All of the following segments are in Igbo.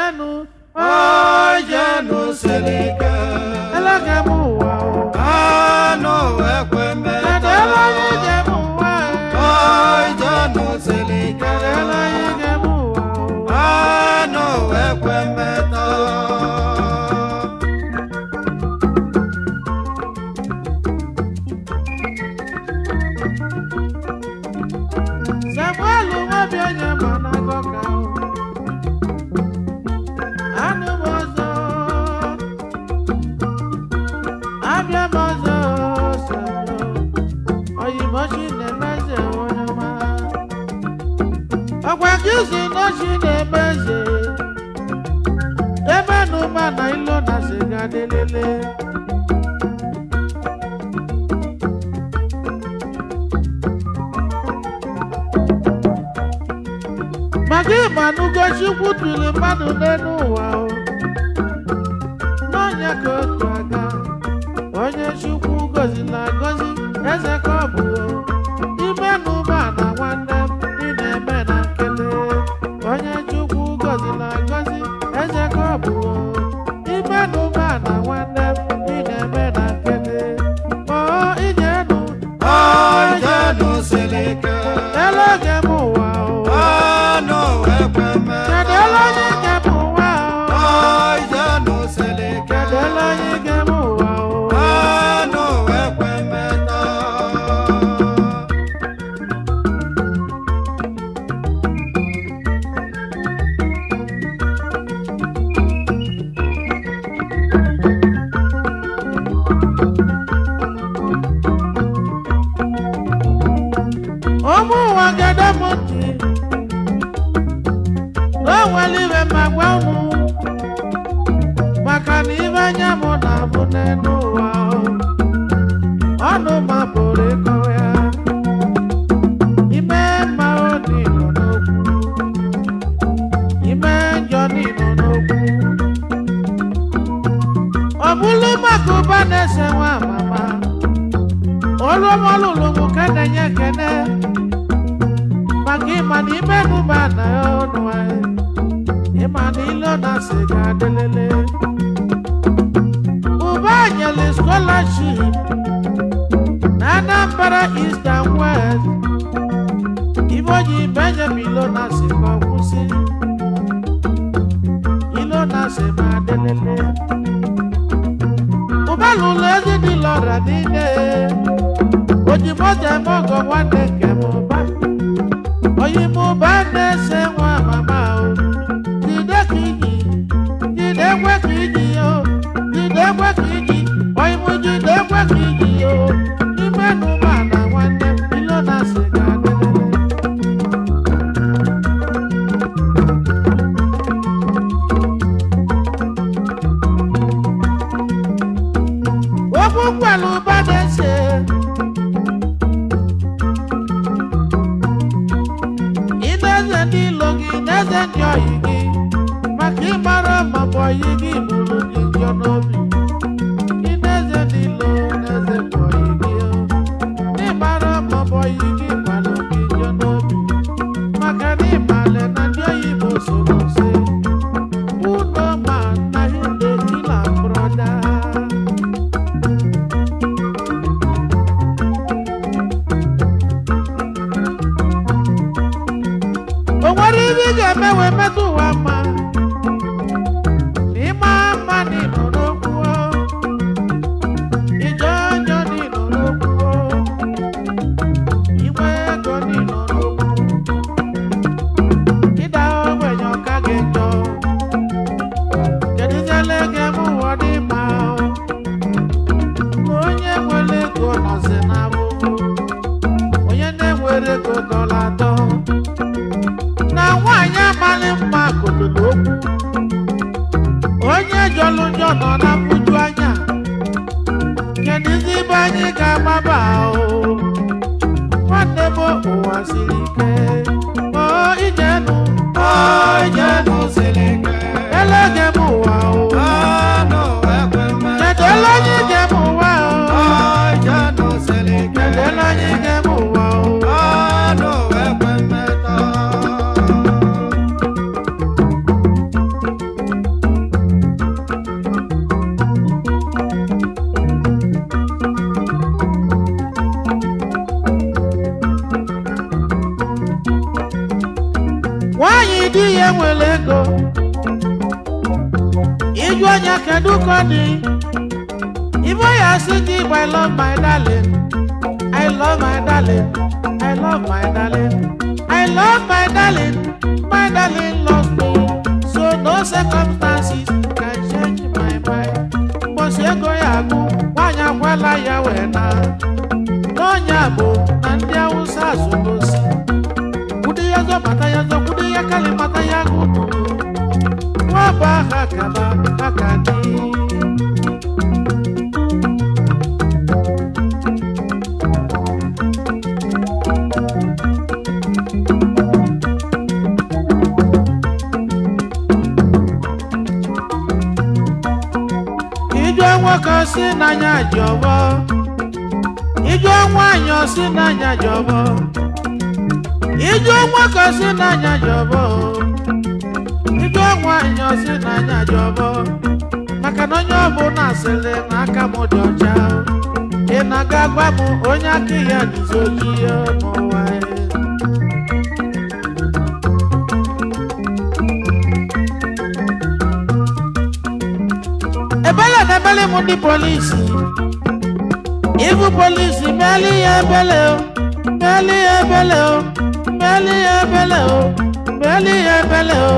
Ije Enu selike Eloge muwa Anu ekwe mmeta Ije muwa Ije enu selike Ije muwa Anu ekwe mmeta Samuel nwabi onye mana goka Anu mozo Abia mozo Oyimoshi na-emeze onye ọma Ọgwa gizi n'oshi na-emeze Ebe n'ụma na ilo na siga delele Maka ịmanugo Chukwu tụrụ mmadụ n'elu ụwa o n'ọnya ka otu aga onye Chukwu gọziri agọzi eze ka ọ bụ ime n'ụba na nwanne m ị na-eme na nkele onye Chukwu gọziri agọzi eze ka ọ bụ ime n'ụba na nwanne m ị na-eme na nkele Ije Enu Ije enu selike Eloge m ụwa Anu ekwe mmeta kedu eloge nke m ụwa Ije enu selike kedu eloge nke m ụwa Anu ekwe mmeta ụmụ ụwa gede m ntị o nwere iwe ma gwa unu maka na ibe anya m na-abụ n'elu ụwa ọnụ ma pụrụ ịkọ ya ime mma oni nọ n'okwu ime njọ nọ n'okwu ọ bụrụ maka ụba na-ese nwa mama olụmọlụlụ m ka na-enye ekene maka ịma na ime n'ụba na ya ọnụ ịma na ilo na siga adelele ụba nyere scholarship na Anambra East and West ibe oji Benjamin ilo na siga ọkwụsị ilo na siga adelele ụba lụlụ ezi dị lọra niile ojimoto eme ọgọ nwanne nke m ụba oyimụba na-ese nwa mama o jide ka iji jide ekwe ka iji o jide ekwe ka iji oyimụ jide ekwe ka iji o ime n'ụba na nwanne m ilo na siga adelele okwu kwelu ụba na-ese ineze ndị ilo gị n'eze ndị oyi gị maka ịmara ma bụ oyi gị bụrụ gị njọ n'obi ineze ndị ilo n'eze bụ oyi gị n'ịmara ma bụ oyi gị gbalụ gị njọ n'obi maka na ịmale na ndị oyibo soro se uno ma na hinde kila broda o nwere ihe ị ga-eme wee metụ ụwa mma n'ịma mma n'ịnọ n'okwu ije ọjọọ n'ịnọ n'okwu inwe ego n'ịnọ n'okwu ịda ogbenye ọka gị njọ kedụziela ego eme ụwa dị mma na onye nwere ego nọzi n'abụghị onye na-enwere ego dọla atọ na nwaanyị amaghị mma kotolo okwu onye jọlụ njọ nọ na mfuju anya kedụzi ibe anyị ga-agbaba nwanne m ụwa siri ike Ije Enu Ije enu selike Eloge m ụwa Anu ekwe mmeta kedu eloge ije m ụwa Ije enu selike kedu eloge ije m ụwa Anu ekwe mmeta nwanyị di ya nwere ego ịjụ onye kedu ka ọ dị ibo ya sị gị I love my darling I love my darling I love my darling I love my darling my darling loves me so no circumstances can change my mind mgbọsị ego ya agụ nwanyị akwala ya wee na n'ọnya bụ na ndị Awụsa azụgosi kwude ya zọ mata ya zọ kwude ya kali mata ya gụnụ nwaba ha kaba ha ka dị ijọ nwoke si n'anya jọbọ ijọ nwaanyị si n'anya jọbọ ijọ nwoke si n'anya jọbọ ijọ nwaanyị si n'anya jọbọ maka na onye ọbụla sịrị na aka m dị ọcha ị na-aga gwa m onye aka ya dịzi ojii n'ụwa ebele na ebele m ndị polisi ibu polisi meli ya ebele o meli ya ebele o meli ya ebele o meli ya ebele o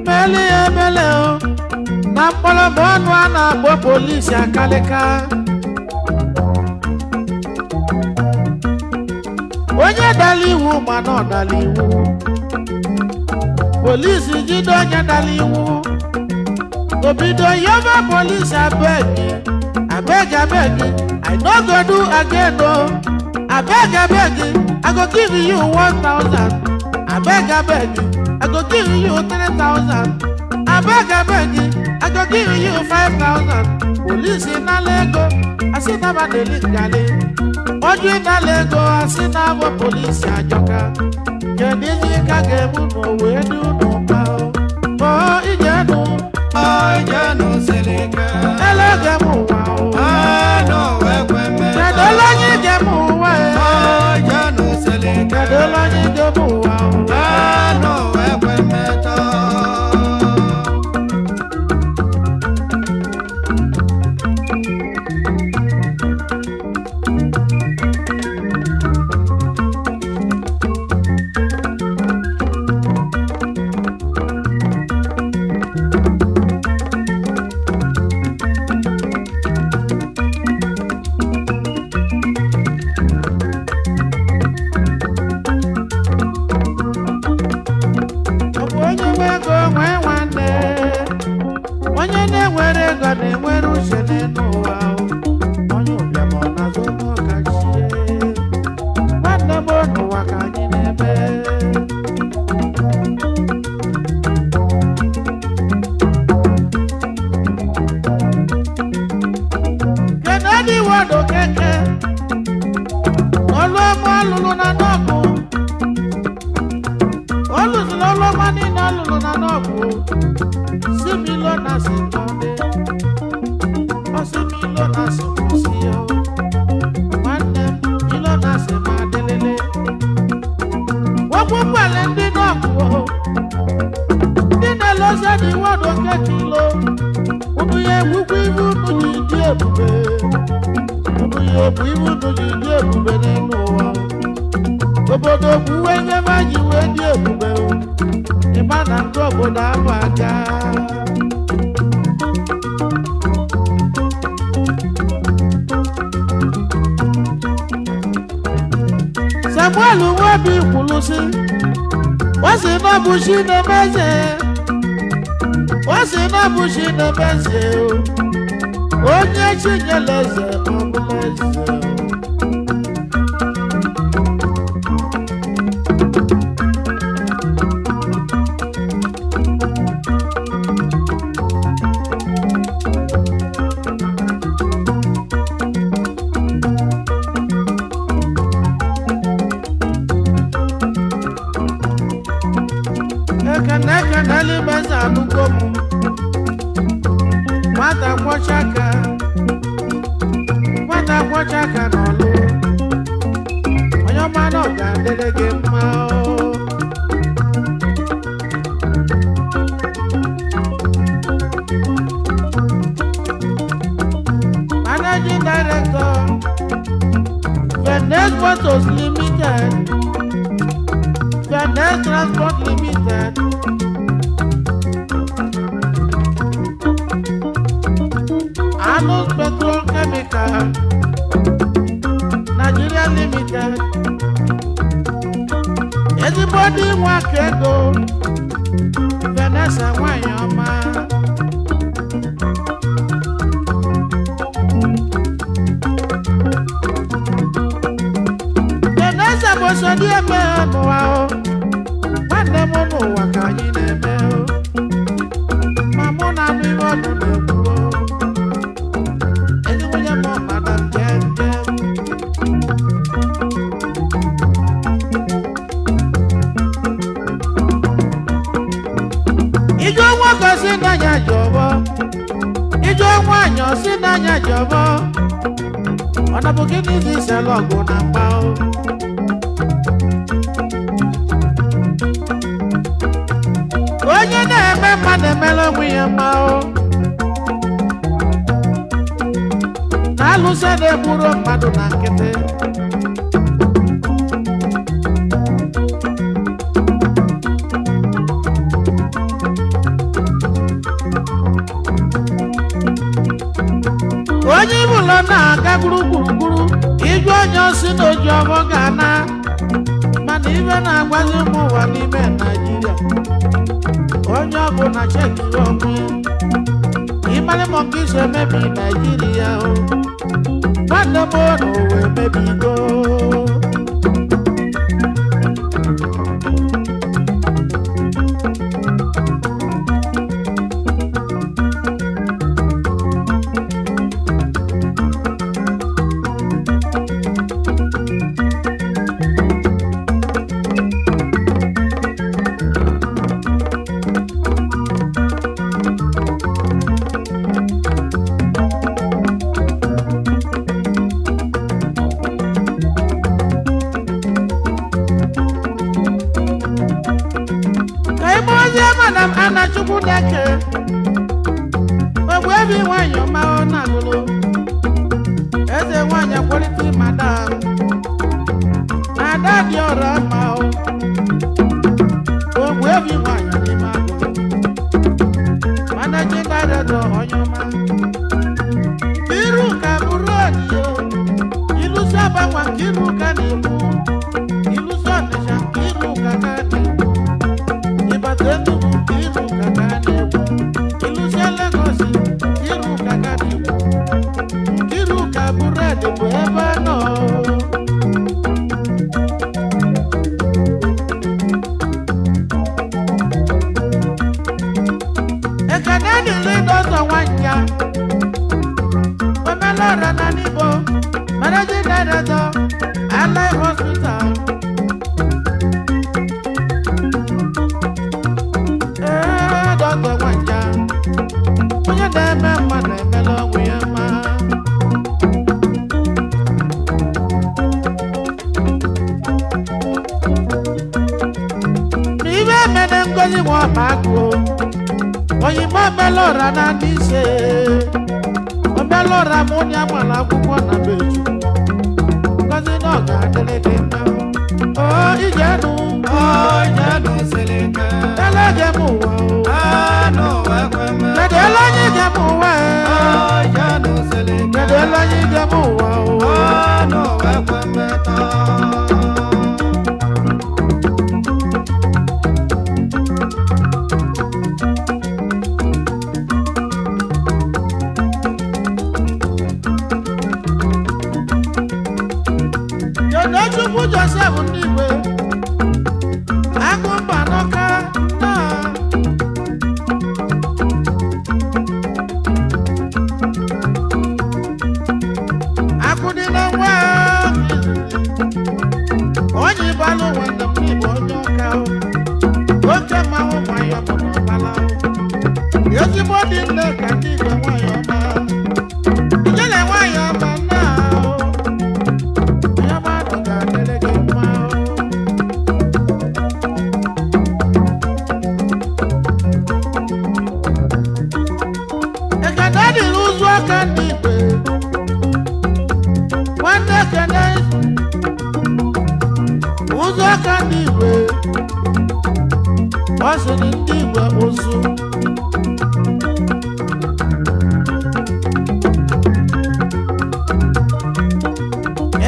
meli ya ebele o na mkpọrọba ọnụ a na-akpọ polisi akalịka onye dara iwu mana ọ dara iwu polisi jide onye dara iwu obido yaba polisi abeg I no go do again o abeg I go give you 1,000 abeg I go give you 3,000 abeg I go give you 5,000 polisi nala ego asị na ba deli ngale oju nala ego asị na bụ polisi ajọka kedu ihe ka ga-ebu n'owe dị n'ụba o Ije Enu Ije Enu seleke elege m ụwa Enu Uwe Ekwe Mmeta kedu onye ige m ụwa Ije Enu seleke kedu onye ige m ụwa Enu Uwe Ekwe Mmeta onye na-enwere ego na-enwere uche n'ụwa onye ụbịam ọ na-azụ n'ọkachie nwanne m n'ụwa ka anyị na-eme kedu ndị wado keke ọlụ ọma alụlụ na n'ọgụ olùsùn ọlọ́mọ nínú alùlù na n'ọgụ sí mi lọ́nà sí tọ́lé ọ sí mi lọ́nà sí kwụsị ya nwanne m mi lọ́nà sí ma délélé wọ́pọ̀ pẹ̀lẹ́ ndị n'ọgụ ndị na-elozia dị wọ́dọ̀ kekilo unu ya egbukwa ibu unu ji dị ebube unu ya ebu ibu unu ji dị ebube n'elu ụwa obodo kwuwe ihe ma ji wee dị ebube ịma na ndị obodo ahụ aga Samuel Nwobi kwuru sị o si na ọ bụ chi na-emeze o si na ọ bụ chi na-emeze onye chi nyere eze ọ bụla eze Eka nali beza anugomu Mwata kwa chaka n'ọlụ onye ọma na ọ ga-adịrị gị mma kego Vanessa nwanyị ọma Vanessa bụ so dị eme n'ụwa o nwanne m n'ụwa ka anyị na-eme o ma mụ na anụ ihe ọdụ na-ekwu o enyi nwunye m madam jenge Ijo nwoke si n'anya jọbọ Ijo nwaanyị si n'anya jọbọ ọ na bụ gịnị dị ise lọgụ na mgba o onye na-eme mma na-emere onwe ya mma o na-alụso na-egburu mmadụ na nkịtị onye ibụlọ na-aga gburugburu iju onye osi na oji ọbọ ga-ana mana ibe na-agbazi ụmụ ụwa n'ime Naijiria onye ọbụ na chekiri onwe ịmarị m nke iso emebi Naijiria o nwanne m na owe emebigo Chukwu deke ogbu ebi nwanyị ọma ọ na-agụlụ eze nwanyị quality madam ada dị ọra mma ogbu ebi nwanyị n'ime agụlụ managing director onye ọma iru ka bụrụ odiyo ilusi agbanwa nke iru ka na-egbu ilusi ọnịsha nke iru ka ka na-egbu ịbata Enugu nke iru ka ka na-egbu ilusi Lagos iru ka ka na-egbu nke iru ka bụrụ edi bụ ebe a nọ ekene dịrị dọzọ nwanya omelọra na n'Igbo managing director Highlife hospital dọzọ nwanya onye na-eme mma na-emela ọgwụ ya mma n'ibe emene ngozi nwa ọba agụ oyinbo omelọra na ndị ise omelọra m onye agbara akwụkwọ na beju ngozi na ọ ga-adịrị gị mma o ije enu seleke elege m ụwa anụ ekwe mmeta kedu ele onye ije m ụwa Ije Enu seleke kedu ele onye ije m ụwa anụ ekwe mmeta kedu Chukwu Joseph ndị Igwe agụ mba n'ọka na akụ dị na nwa onye ịbalụ nwanne m n'Igbo onye ọka oke mmanwụ nwanyị ọbụ n'ọbala ezigbo dị nne ka ndị Igbo nwanyị ọma ijele nwanyị ọma nna onye mmadụ ga-adịrị gị mma ekene dịrị ụzụ aka ndị Igbo nwanne ekene ụzụ aka ndị Igbo ọ sịrị ndị Igbo ụzụ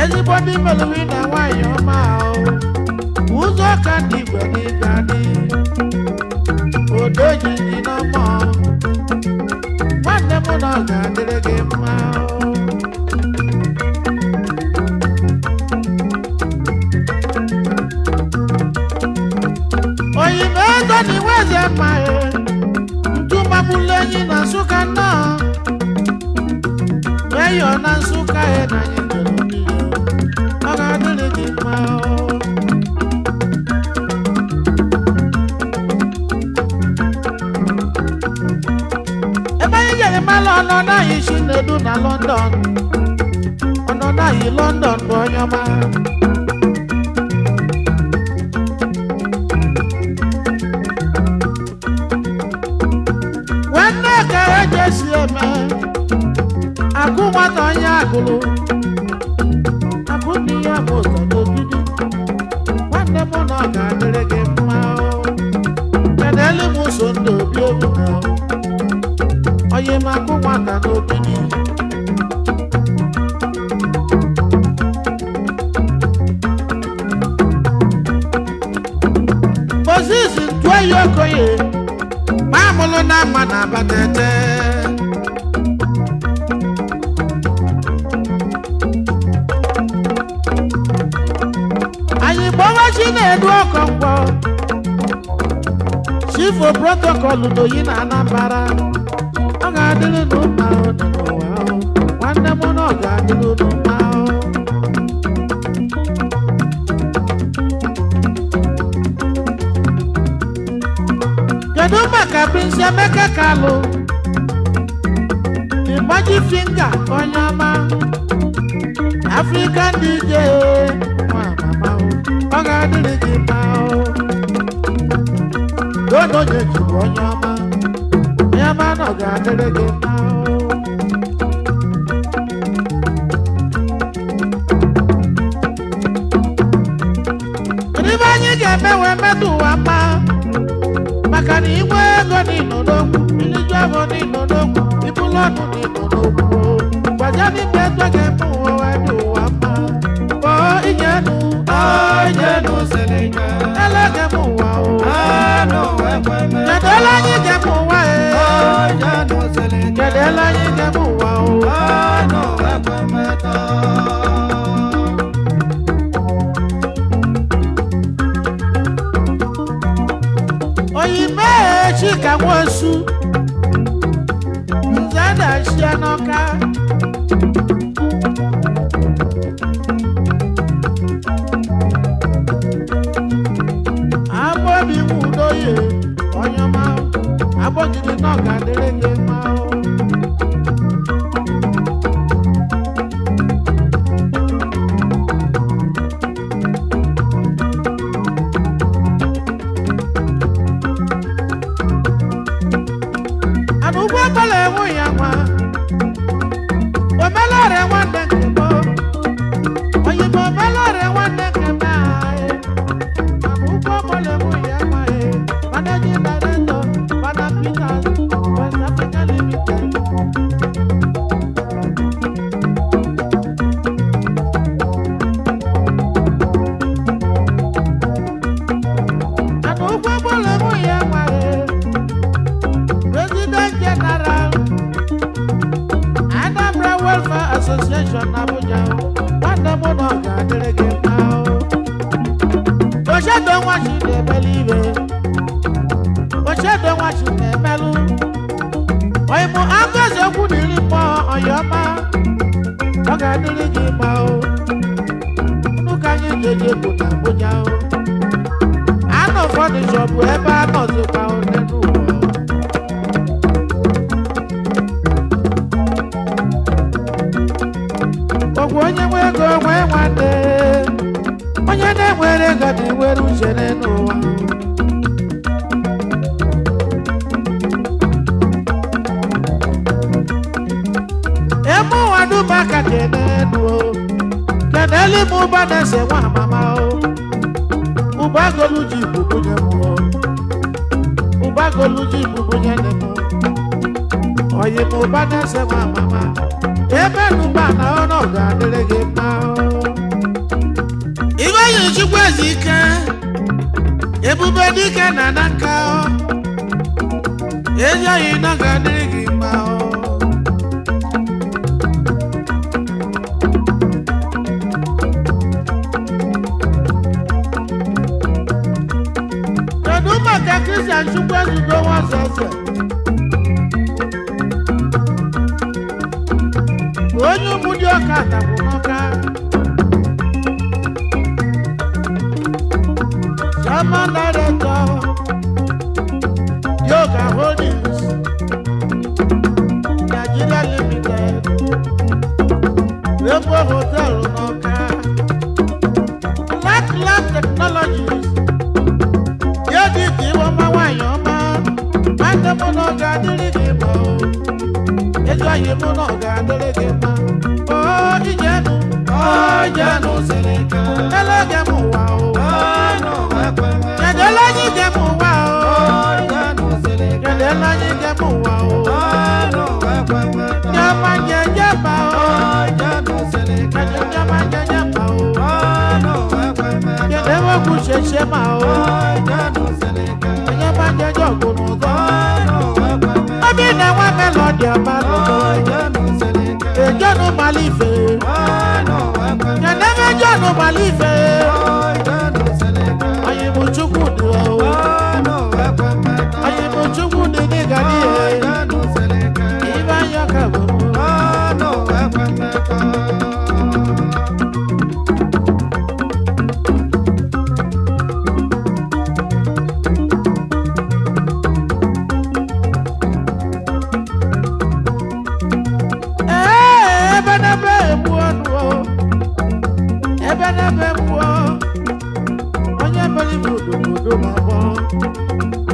ezigbo ndị melụri na nwanyị ọma ahụ ụzụ ụzọ ka ndị igwe n'ịga dị odo jiji n'ọmọ nwanne m na ọ ga-adịrị gị mma oyibo ego na iwe eze mma ntu magbulu enyi na Nsụka nnọọ meyo na Nsụka na anyị jere mmiri ọ ga-adịrị gị mma ebe anyị jere mala ọnọdụ anyị si n'edu na London ọnọdụ anyị London bụ onye ọma nwanne ka eji esi eme akụ nwata onye agụrụ akụ ndị ya bụ ụzọ n'ogidi nwanne m na ọ ga-adịrị gị mma kedụ m so ndị obi obi na onye m akụ nwata n'ogidi Moses ntụoyi okoye ma amụlụ na mma na abatete anyị gbawa chi na-edu ọkọ mgbọ chifo protocol n'oyi na Anambra ọ ga-adịrị n'ụmụ ahụ nọ n'ụwa ahụ nwanne m na ọ ga-adịrị n'ụmụ ahụ kedu maka Prince Emeka Kalụ ịgbaji finga onye ọma African DJ nwa mama ọ ga-adịrị gị mma dono nyeji onye ọma na ọ ga-adịrị gị mma ibe anyị ga-eme wee metụ ụwa mma maka na inwe ego n'ịnọ n'okwu iliju afọ n'ịnọ n'okwu ibulu ọnụ n'ịnọ n'okwu gbaja n'ime etu ga-eme ụwa wee dị ụwa mma kpọọ Ije Enu Ije Enu seleke ele ga-eme ụwa o Ekwe Mmeta kedu ele anyị ga-eme ụwa Ije Enu seleke kedu ele anyị ga-eme ụwa o Ekwe Mmeta oyime Chika Nwosu nze na-achịa n'Ọka agbọbi m udoye onye ọma agbọgide na ọ ga-adịrị gị mma ana ụgbọ ọbụla enwe ya nwa omelọrịa nwanne nke m oyibo omelọrịa nwanne nke m anyị ana ụgbọ ọbụla enwe ya nwa managing director Fada Peters West Africa Limited ana ụgbọ ọbụla enwe ya nwa President General Anambra Welfare Association Abuja nwanne m na ọ ga-adịrị gị mma ochedo nwa chi na-emelu ibe ochedo nwa chi na-emelụ oyimụ agọzi okwu n'iri mmụọ ọyọma ọ ga-adịrị gị mma unu ka anyị jeje bụ na Abuja anọ fọnịchọ bụ ebe a nọzikwa one n'ụwa ọgwụ onye nwe ego nwee nwanne onye na-enwere ego na-enwere uche n'ụwa eme ụwa dum aka kenenu kenelu m ụba na-ese nwa mama ụba golu ji bubunye m ụba golu ji bubunye m oyi m ụba na-ese nwa mama ebe n'ụba na ọnụ ga-adịrị gị mma ibe yi chukwu ezi ike ebube dike na nka ejoghị na ga-adịrị gị mma kedu maka Christian Chukwu ezugbo nwazeze onye ụmụdị ọka tapụ n'ọka Chairman Director Yoga Holdings Nigeria Limited Rainbow Hotel n'ọka Black Lab Technologies yedi ka iwe ọma nwanyị ọma nwanne m na ọ ga-adịrị gị mma ezi anyị m na ọ ga-adịrị gị mma Ije Enu Ije Enu siri ike elege m ụwa kedele anyị ge m ụwa Ije Enu siri ike kedele anyị ge m ụwa Ekwe Mmeta nyama njenje mba Ije Enu siri ike nyama njenje mba Ekwe Mmeta kedele okwu sheshe ma Ije Enu siri ike nyama njenje ọgụ n'ụzọ Ekwe Mmeta obi na-enwe melodi abalị Ije Enu siri ike ejonu malife kedebe ejonu malife anyị bụ Chukwu dị anyị bụ Chukwu dị dịga n'ihe ibe anyị ọka bụ ebe n'ebe egbu ọnụ ebe n'ebe egbu onye mere ibu obodo na-agbọ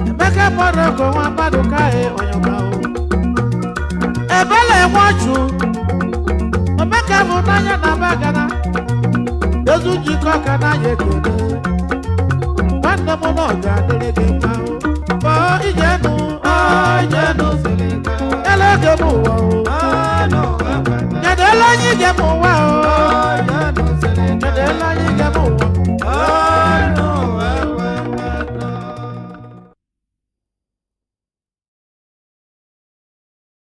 Emeka Morocco Maduka onye ọma ebele enwe ọchụ Emeka bụ n'anya na bagana ezu njikọ ka n'anya ekele nwanne m na ọ ga-adịrị gị